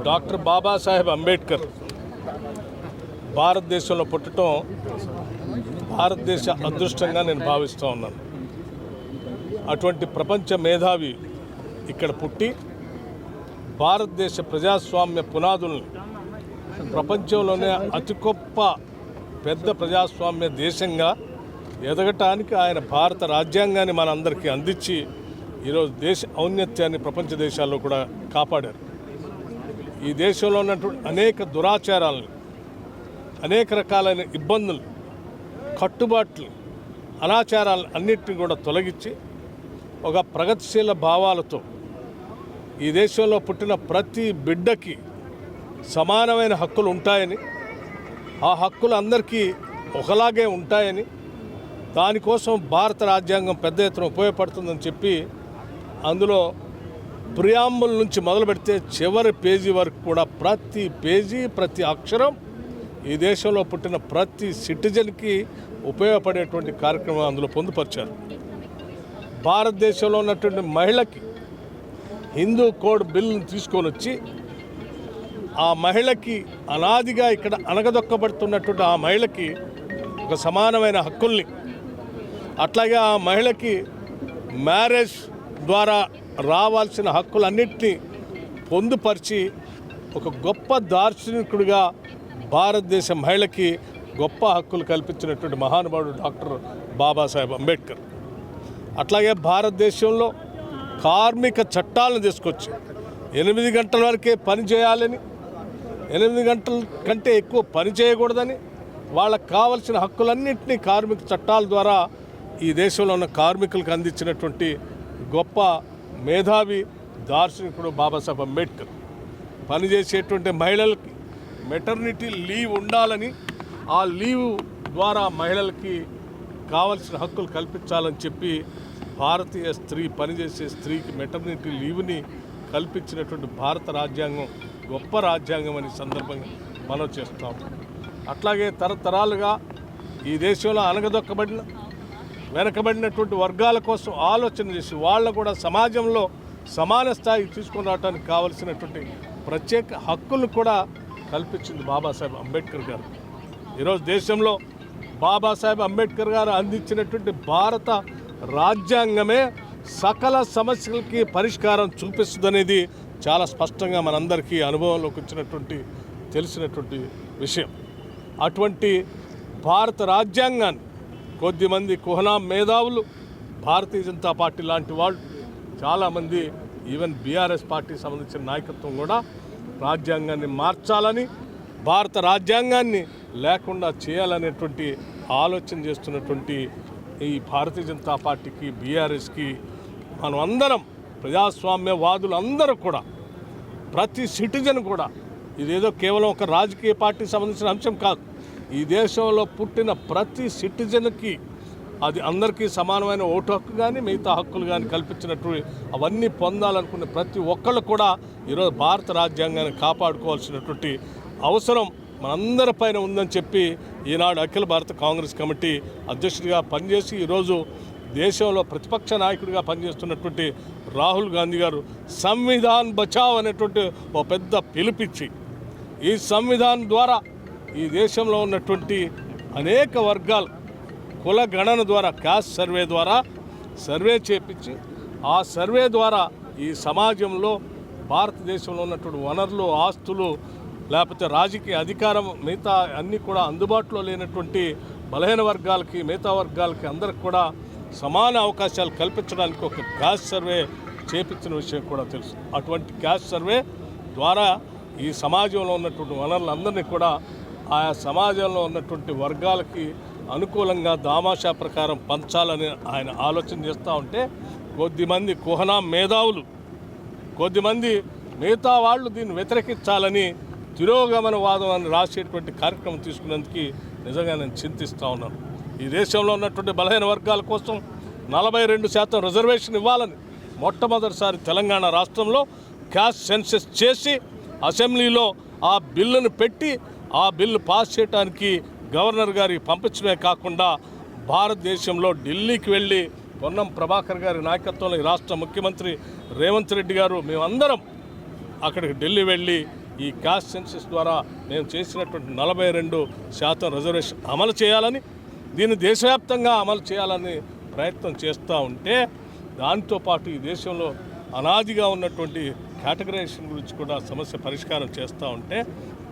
Doctor Babasaheb Ambedkar భారతదేశంలో పుట్టడం భారతదేశ అదృష్టంగా నేను భావిస్తూ ఉన్నాను. అటువంటి ప్రపంచ మేధావి ఇక్కడ పుట్టి భారతదేశ ప్రజాస్వామ్య పునాదులను ప్రపంచంలోనే అతి గొప్ప పెద్ద ప్రజాస్వామ్య దేశంగా ఎదగటానికి ఆయన భారత రాజ్యాంగాన్ని మనందరికీ అందించి ఈరోజు దేశ ఔన్నత్యాన్ని ప్రపంచ దేశాల్లో కూడా కాపాడారు. ఈ దేశంలో ఉన్నటువంటి అనేక దురాచారాలను, అనేక రకాలైన ఇబ్బందులు, కట్టుబాట్లు, అనాచారాలను అన్నింటినీ కూడా తొలగించి ఒక ప్రగతిశీల భావాలతో ఈ దేశంలో పుట్టిన ప్రతి బిడ్డకి సమానమైన హక్కులు ఉంటాయని, ఆ హక్కులు అందరికీ ఒకలాగే ఉంటాయని, దానికోసం భారత రాజ్యాంగం పెద్ద ఎత్తున ఉపయోగపడుతుందని చెప్పి అందులో ప్రియాంబుల్ నుంచి మొదలు పెడితే చివరి పేజీ వరకు కూడా ప్రతి పేజీ, ప్రతి అక్షరం ఈ దేశంలో పుట్టిన ప్రతి సిటిజన్కి ఉపయోగపడేటువంటి కార్యక్రమం అందులో పొందుపరిచారు. భారతదేశంలో ఉన్నటువంటి మహిళకి హిందూ కోడ్ బిల్లును తీసుకొని వచ్చి ఆ మహిళకి అనాదిగా ఇక్కడ అణగదొక్కబడుతున్నటువంటి ఆ మహిళకి ఒక సమానమైన హక్కుల్ని, అట్లాగే ఆ మహిళకి మ్యారేజ్ ద్వారా రావాల్సిన హక్కులన్నింటినీ పొందుపరిచి ఒక గొప్ప దార్శనికుడిగా భారతదేశ మహిళకి గొప్ప హక్కులు కల్పించినటువంటి మహానుభావుడు డాక్టర్ బాబాసాహెబ్ అంబేద్కర్. అట్లాగే భారతదేశంలో కార్మిక చట్టాలను తీసుకొచ్చి 8 గంటల వరకే పని చేయాలని, 8 గంటల కంటే ఎక్కువ పని చేయకూడదని, వాళ్ళకు కావలసిన హక్కులన్నింటినీ కార్మిక చట్టాల ద్వారా ఈ దేశంలో ఉన్న కార్మికులకు అందించినటువంటి గొప్ప మేధావి దార్శనికుడు బాబాసాహెబ్ అంబేద్కర్. పనిచేసేటువంటి మహిళలకి మెటర్నిటీ లీవ్ ఉండాలని, ఆ లీవ్ ద్వారా మహిళలకి కావలసిన హక్కులు కల్పించాలని చెప్పి భారతీయ స్త్రీ, పనిచేసే స్త్రీకి మెటర్నిటీ లీవ్ని కల్పించినటువంటి భారత రాజ్యాంగం గొప్ప రాజ్యాంగం అని సందర్భంగా మనం చేస్తాం. అట్లాగే తరతరాలుగా ఈ దేశంలో అణగదొక్కబడిన వెనకబడినటువంటి వర్గాల కోసం ఆలోచన చేసి వాళ్ళను కూడా సమాజంలో సమాన స్థాయికి తీసుకొని రావడానికి కావలసినటువంటి ప్రత్యేక హక్కులను కూడా కల్పించింది బాబాసాహెబ్ అంబేద్కర్ గారు. ఈరోజు దేశంలో బాబాసాహెబ్ అంబేద్కర్ గారు అందించినటువంటి భారత రాజ్యాంగమే సకల సమస్యలకి పరిష్కారం చూపిస్తుందనేది చాలా స్పష్టంగా మనందరికీ అనుభవంలోకి వచ్చినటువంటి తెలిసినటువంటి విషయం. అటువంటి భారత రాజ్యాంగాన్ని కొద్దిమంది కుహనా మేధావులు, భారతీయ జనతా పార్టీ లాంటి వాళ్ళు చాలామంది, ఈవెన్ బీఆర్ఎస్ పార్టీకి సంబంధించిన నాయకత్వం కూడా రాజ్యాంగాన్ని మార్చాలని, భారత రాజ్యాంగాన్ని లేకుండా చేయాలనేటువంటి ఆలోచన చేస్తున్నటువంటి ఈ భారతీయ జనతా పార్టీకి, బీఆర్ఎస్కి మనం అందరం ప్రజాస్వామ్యవాదులు అందరూ కూడా, ప్రతి సిటిజన్ కూడా, ఇదేదో కేవలం ఒక రాజకీయ పార్టీకి సంబంధించిన అంశం కాదు. ఈ దేశంలో పుట్టిన ప్రతి సిటిజన్కి అది అందరికీ సమానమైన ఓటు హక్కు కానీ మిగతా హక్కులు కానీ కల్పించినట్టు అవన్నీ పొందాలనుకునే ప్రతి ఒక్కళ్ళు కూడా ఈరోజు భారత రాజ్యాంగాన్ని కాపాడుకోవాల్సినటువంటి అవసరం మనందరిపైన ఉందని చెప్పి ఈనాడు అఖిల భారత కాంగ్రెస్ కమిటీ అధ్యక్షుడిగా పనిచేసి ఈరోజు దేశంలో ప్రతిపక్ష నాయకుడిగా పనిచేస్తున్నటువంటి రాహుల్ గాంధీ గారు సంవిధాన్ బచావ్ అనేటువంటి ఒక పెద్ద పిలుపిచ్చి ఈ సంవిధానం ద్వారా ఈ దేశంలో ఉన్నటువంటి అనేక వర్గాలు కుల గణన ద్వారా, క్యాస్ట్ సర్వే ద్వారా సర్వే చేపించి ఆ సర్వే ద్వారా ఈ సమాజంలో భారతదేశంలో ఉన్నటువంటి వనరులు, ఆస్తులు, లేకపోతే రాజకీయ అధికారం మిగతా అన్నీ కూడా అందుబాటులో లేనటువంటి బలహీన వర్గాలకి, మిగతా వర్గాలకి అందరికి కూడా సమాన అవకాశాలు కల్పించడానికి ఒక క్యాస్ట్ సర్వే చేపించిన విషయం కూడా తెలుసు. అటువంటి క్యాస్ట్ సర్వే ద్వారా ఈ సమాజంలో ఉన్నటువంటి వనరులందరినీ కూడా ఆయా సమాజంలో ఉన్నటువంటి వర్గాలకి అనుకూలంగా దామాషా ప్రకారం పంచాలని ఆయన ఆలోచన చేస్తూ ఉంటే కొద్దిమంది కుహనా మేధావులు, కొద్దిమంది మిగతా వాళ్ళు దీన్ని వ్యతిరేకించాలని తిరోగమనవాదం అని రాసేటువంటి కార్యక్రమం తీసుకున్నందుకు నిజంగా నేను చింతిస్తూ ఉన్నాను. ఈ దేశంలో ఉన్నటువంటి బలహీన వర్గాల కోసం 42% రిజర్వేషన్ ఇవ్వాలని మొట్టమొదటిసారి తెలంగాణ రాష్ట్రంలో క్యాస్ట్ సెన్సస్ చేసి అసెంబ్లీలో ఆ బిల్లును పెట్టి ఆ బిల్లు పాస్ చేయడానికి గవర్నర్ గారికి పంపించడమే కాకుండా భారతదేశంలో ఢిల్లీకి వెళ్ళి పొన్నం ప్రభాకర్ గారి నాయకత్వంలో ఈ రాష్ట్ర ముఖ్యమంత్రి రేవంత్ రెడ్డి గారు మేమందరం అక్కడికి ఢిల్లీ వెళ్ళి ఈ కాస్ట్ సెన్సస్ ద్వారా మేము చేసినటువంటి 42% రిజర్వేషన్ అమలు చేయాలని, దీన్ని దేశవ్యాప్తంగా అమలు చేయాలని ప్రయత్నం చేస్తూ ఉంటే, దాంతోపాటు ఈ దేశంలో అనాదిగా ఉన్నటువంటి కేటగరైజేషన్ గురించి కూడా సమస్య పరిష్కారం చేస్తూ ఉంటే,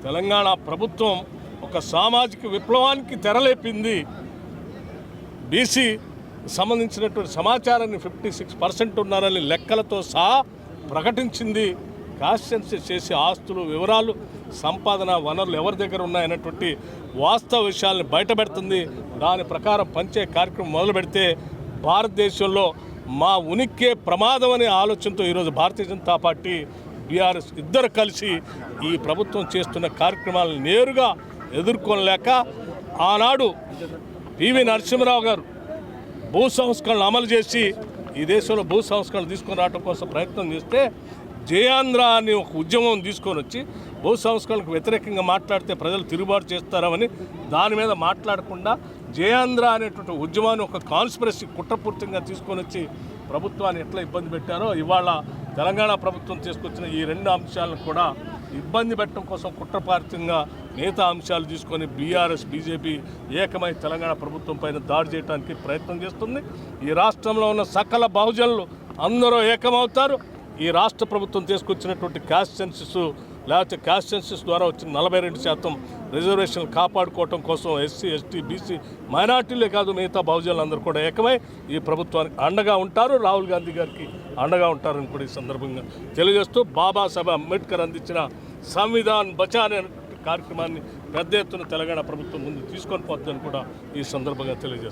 తెలంగాణ ప్రభుత్వం ఒక సామాజిక విప్లవానికి తెరలేపింది. బీసీ సంబంధించినటువంటి సమాచారాన్ని 56% ఉన్నారని లెక్కలతో సహా ప్రకటించింది. కాస్ట్ సెన్సస్ చేసి ఆస్తులు, వివరాలు, సంపాదన, వనరులు ఎవరి దగ్గర ఉన్నాయన్నటువంటి వాస్తవ విషయాలను బయటపెడుతుంది. దాని ప్రకారం పంచే కార్యక్రమం మొదలు పెడితే భారతదేశంలో మా ఉనికే ప్రమాదం అనే ఆలోచనతో ఈరోజు భారతీయ జనతా పార్టీ, బీఆర్ఎస్ ఇద్దరు కలిసి ఈ ప్రభుత్వం చేస్తున్న కార్యక్రమాలను నేరుగా ఎదుర్కొనలేక ఆనాడు పివి నరసింహరావు గారు భూ సంస్కరణలు అమలు చేసి ఈ దేశంలో భూ సంస్కరణలు తీసుకొని రావడం కోసం ప్రయత్నం చేస్తే, జయాంధ్ర అని ఒక ఉద్యమం తీసుకొని వచ్చి భూ సంస్కరణలకు వ్యతిరేకంగా మాట్లాడితే ప్రజలు తిరుగుబాటు చేస్తారని దాని మీద మాట్లాడకుండా జయాంధ్ర అనేటువంటి ఉద్యమాన్ని ఒక కాన్స్పిరసీ కుట్రపూర్తిగా తీసుకొని వచ్చి ప్రభుత్వాన్ని ఎట్లా ఇబ్బంది పెట్టారో, ఇవాళ తెలంగాణ ప్రభుత్వం తీసుకొచ్చిన ఈ 2 అంశాలను కూడా ఇబ్బంది పెట్టడం కోసం కుట్రపూరితంగా మిగతా అంశాలు తీసుకొని బీఆర్ఎస్, బీజేపీ ఏకమై తెలంగాణ ప్రభుత్వం పైన దాడి చేయడానికి ప్రయత్నం చేస్తుంది. ఈ రాష్ట్రంలో ఉన్న సకల బహుజనులు అందరూ ఏకమవుతారు. ఈ రాష్ట్ర ప్రభుత్వం తీసుకొచ్చినటువంటి కాస్ట్ సెన్సస్ లేకపోతే కాస్ట్ సెన్సస్ ద్వారా వచ్చిన 42% రిజర్వేషన్లు కాపాడుకోవటం కోసం ఎస్సీ, ఎస్టీ, బీసీ, మైనార్టీలే కాదు మిగతా బహుజనులు అందరూ కూడా ఏకమై ఈ ప్రభుత్వానికి అండగా ఉంటారు. రాహుల్ గాంధీ గారికి అండగా ఉంటారని కూడా ఈ సందర్భంగా తెలియజేస్తూ, బాబాసాహెబ్ అంబేద్కర్ అందించిన సంవిధాన్ బచావ్ అనే కార్యక్రమాన్ని పెద్ద ఎత్తున తెలంగాణ ప్రభుత్వం ముందు తీసుకొని పోతుందని కూడా ఈ సందర్భంగా తెలియజేస్తారు.